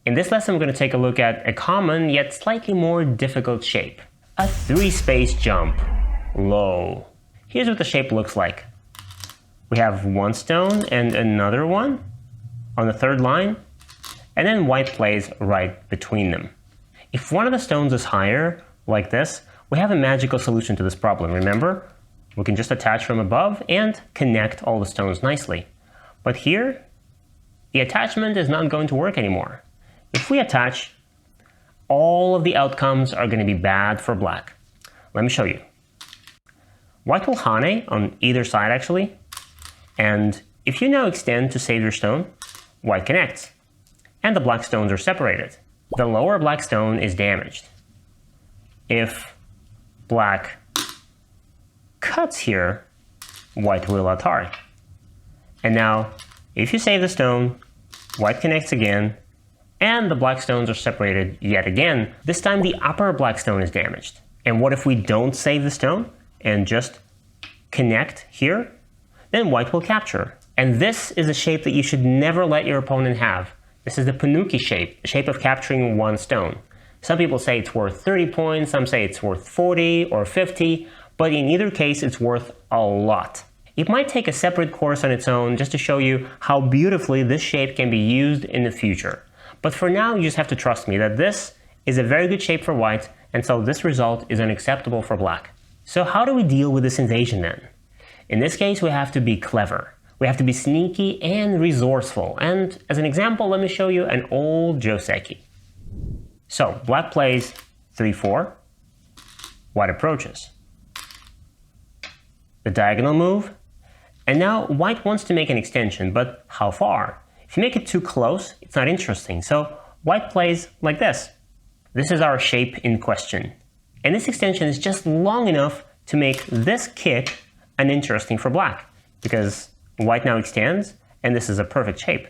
In this lesson, we're going to take a look at a common yet slightly more difficult shape. A 3-space jump. Low. Here's what the shape looks like. We have one stone and another one on the third line, and then white plays right between them. If one of the stones is higher, like this, we have a magical solution to this problem, remember? We can just attach from above and connect all the stones nicely. But here, the attachment is not going to work anymore. If we attach, all of the outcomes are going to be bad for black. Let me show you. White will hane on either side actually, and if you now extend to save your stone, white connects, and the black stones are separated. The lower black stone is damaged. If black cuts here, white will attack. And now, if you save the stone, white connects again, and the black stones are separated yet again. This time the upper black stone is damaged. And what if we don't save the stone and just connect here? Then white will capture. And this is a shape that you should never let your opponent have. This is the Panuki shape, the shape of capturing one stone. Some people say it's worth 30 points, some say it's worth 40 or 50, but in either case it's worth a lot. It might take a separate course on its own just to show you how beautifully this shape can be used in the future. But for now, you just have to trust me that this is a very good shape for white, and so this result is unacceptable for black. So how do we deal with this invasion then? In this case, we have to be clever. We have to be sneaky and resourceful. And as an example, let me show you an old joseki. So black plays 3-4, white approaches. The diagonal move, and now white wants to make an extension, but how far? If you make it too close, it's not interesting, so white plays like this. This is our shape in question. And this extension is just long enough to make this kick uninteresting for black, because white now extends, and this is a perfect shape.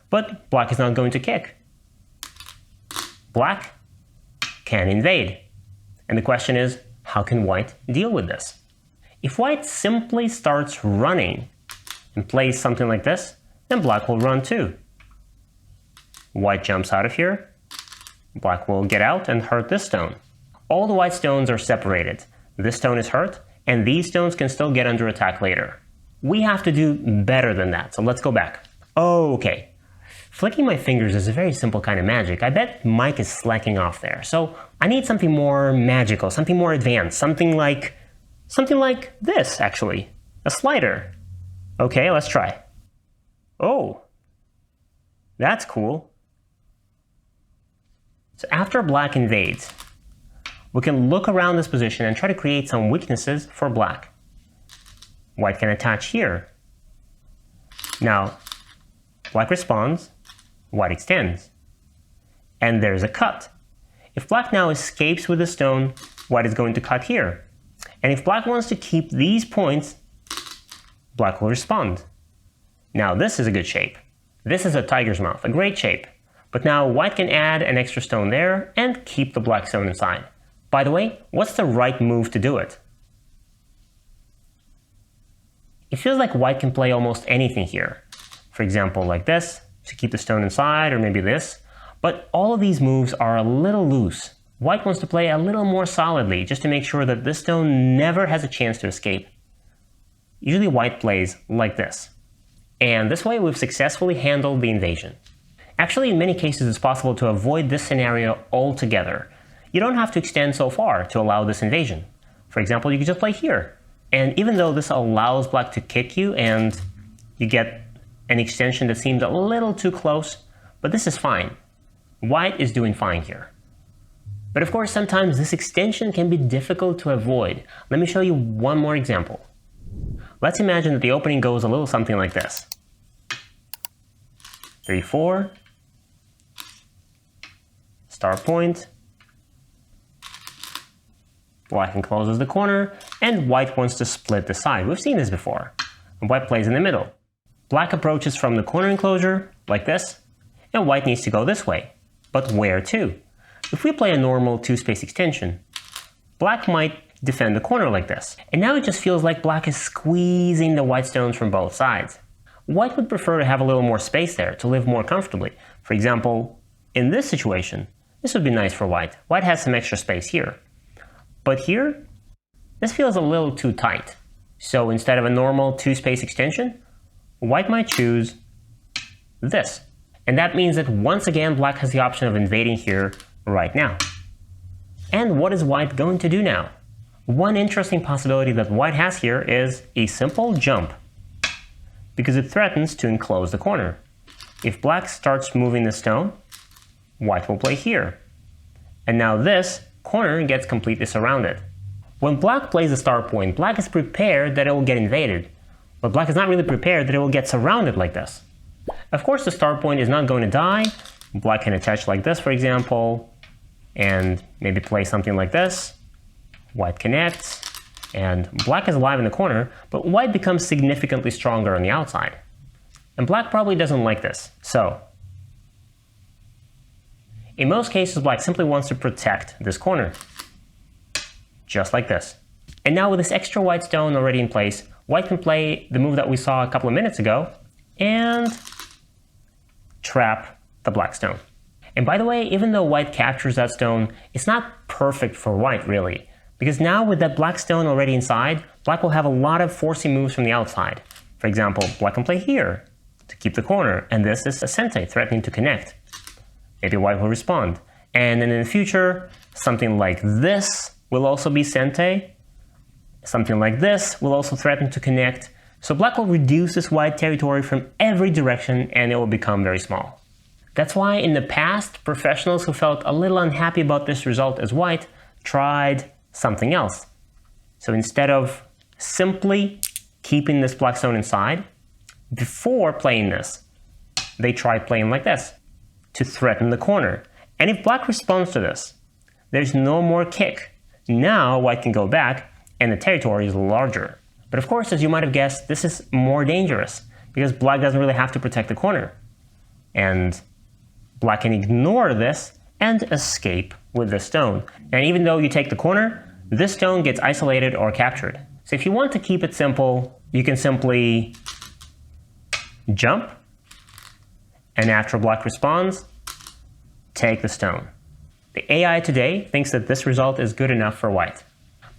But black is not going to kick. Black can invade. And the question is, how can white deal with this? If white simply starts running and plays something like this, then black will run too. White jumps out of here. Black will get out and hurt this stone. All the white stones are separated. This stone is hurt, and these stones can still get under attack later. We have to do better than that, so let's go back. Okay. Flicking my fingers is a very simple kind of magic. I bet Mike is slacking off there. So I need something more magical, something more advanced, something like this, actually. A slider. Okay, let's try. Oh, that's cool. So after black invades, we can look around this position and try to create some weaknesses for black. White can attach here. Now, black responds, white extends. And there's a cut. If black now escapes with the stone, white is going to cut here. And if black wants to keep these points, black will respond. Now this is a good shape. This is a tiger's mouth, a great shape. But now white can add an extra stone there and keep the black stone inside. By the way, what's the right move to do it? It feels like white can play almost anything here. For example, like this, to keep the stone inside, or maybe this. But all of these moves are a little loose. White wants to play a little more solidly, just to make sure that this stone never has a chance to escape. Usually white plays like this. And this way we've successfully handled the invasion. Actually, in many cases it's possible to avoid this scenario altogether. You don't have to extend so far to allow this invasion. For example, you can just play here. And even though this allows black to kick you and you get an extension that seems a little too close, but this is fine. White is doing fine here. But of course, sometimes this extension can be difficult to avoid. Let me show you one more example. Let's imagine that the opening goes a little something like this. 3-4, start point, black encloses the corner, and white wants to split the side. We've seen this before. And white plays in the middle. Black approaches from the corner enclosure, like this, and white needs to go this way. But where to? If we play a normal 2-space extension, black might defend the corner like this. And now it just feels like black is squeezing the white stones from both sides. White would prefer to have a little more space there to live more comfortably. For example, In this situation, this would be nice for white. White has some extra space here. But here, this feels a little too tight. So instead of a normal 2-space extension, white might choose this. And that means that once again, black has the option of invading here right now. And what is white going to do now? One interesting possibility that white has here is a simple jump, because it threatens to enclose the corner. If black starts moving the stone, white will play here. And now this corner gets completely surrounded. When black plays the star point, black is prepared that it will get invaded, but black is not really prepared that it will get surrounded like this. Of course, the star point is not going to die. Black can attach like this, for example, and maybe play something like this. White connects, and black is alive in the corner, but white becomes significantly stronger on the outside. And black probably doesn't like this, so in most cases, black simply wants to protect this corner, just like this. And now with this extra white stone already in place, white can play the move that we saw a couple of minutes ago and trap the black stone. And by the way, even though white captures that stone, it's not perfect for white, really. Because now with that black stone already inside, black will have a lot of forcing moves from the outside. For example, black can play here to keep the corner, and this is a sente threatening to connect. Maybe white will respond. And then in the future, something like this will also be sente. Something like this will also threaten to connect. So black will reduce this white territory from every direction, and it will become very small. That's why in the past, professionals who felt a little unhappy about this result as white tried something else. So instead of simply keeping this black stone inside, before playing this, they tried playing like this to threaten the corner. And if black responds to this, there's no more kick. Now white can go back and the territory is larger. But of course, as you might have guessed, this is more dangerous because black doesn't really have to protect the corner. And black can ignore this and escape with this stone. And even though you take the corner, this stone gets isolated or captured. So if you want to keep it simple, you can simply jump, and after black responds, take the stone. The AI today thinks that this result is good enough for white.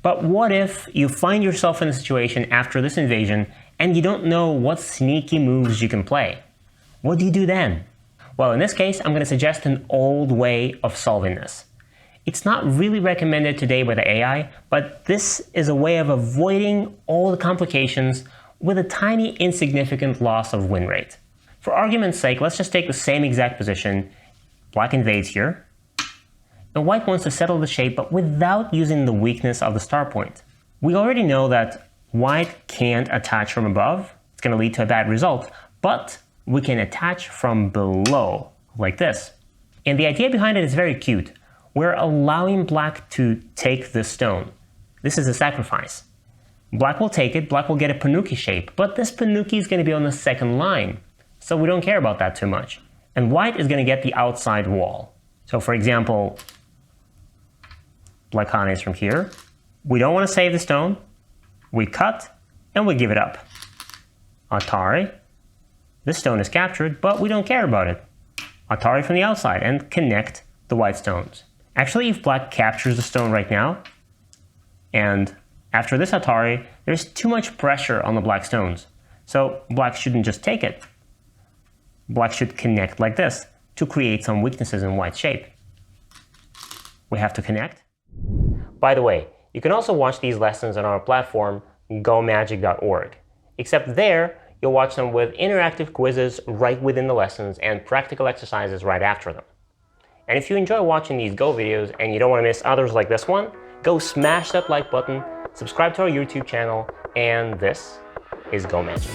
But what if you find yourself in a situation after this invasion and you don't know what sneaky moves you can play? What do you do then? Well, in this case, I'm going to suggest an old way of solving this. It's not really recommended today by the AI, but this is a way of avoiding all the complications with a tiny insignificant loss of win rate. For argument's sake, let's just take the same exact position. Black invades here, and white wants to settle the shape, but without using the weakness of the star point. We already know that white can't attach from above. It's going to lead to a bad result, but we can attach from below, like this. And the idea behind it is very cute. We're allowing black to take this stone. This is a sacrifice. Black will take it, black will get a panuki shape, but this panuki is going to be on the second line, so we don't care about that too much. And white is going to get the outside wall. So for example, black is from here. We don't want to save the stone. We cut, and we give it up. Atari. This stone is captured, but we don't care about it. Atari from the outside and connect the white stones. Actually, if black captures the stone right now, and after this Atari, there's too much pressure on the black stones. So black shouldn't just take it. Black should connect like this to create some weaknesses in white's shape. We have to connect. By the way, you can also watch these lessons on our platform, gomagic.org. Except there, you'll watch them with interactive quizzes right within the lessons and practical exercises right after them. And if you enjoy watching these Go videos and you don't want to miss others like this one, go smash that like button, subscribe to our YouTube channel, and this is Go Magic.